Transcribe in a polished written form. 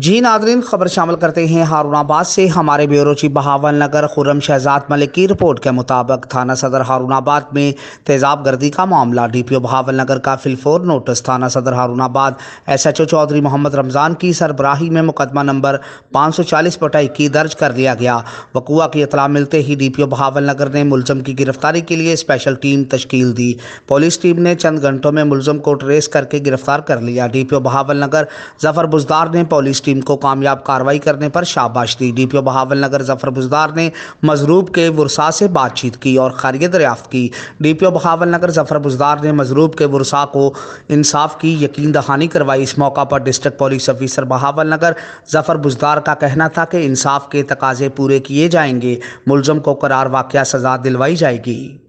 जी Nadreen, खबर शामिल करते हैं हारूनाबाद से। हमारे ब्यूरो चीफ बहावल नगर खुर्रम शहजाद मलिक की रिपोर्ट के मुताबिक थाना सदर हारूनाबाद में तेजाब गर्दी का मामला। डीपीओ बहावल नगर का फिलफोर नोटिस। थाना सदर हारूनाबाद एसएचओ चौधरी मोहम्मद रमज़ान की सरबराही में मुकदमा नंबर 540/21 दर्ज कर लिया गया। वक़ुआ की इतला मिलते ही डीपीओ बहावल नगर ने मुलजम की गिरफ्तारी के लिए स्पेशल टीम तश्कील दी। पुलिस टीम ने चंद घंटों में मुलजम को ट्रेस करके गिरफ्तार कर लिया। डीपीओ बहावल नगर जफर बुजदार ने पुलिस टीम को कामयाब कार्रवाई करने पर शाबाश दी। डीपीओ बहावल नगर जफर बुजदार ने मजरूब के वुरसा से बातचीत की और खैरियत दरियाफ्त की। डीपीओ बहावल नगर जफर बुजदार ने मजरूब के वुरसा को इंसाफ की यकीन दहानी करवाई। इस मौका पर डिस्ट्रिक्ट पुलिस ऑफिसर बहावल नगर जफर बुजदार का कहना था कि इंसाफ के तकाजे पूरे किए जाएंगे, मुलजम को करार वाक़या सजा दिलवाई जाएगी।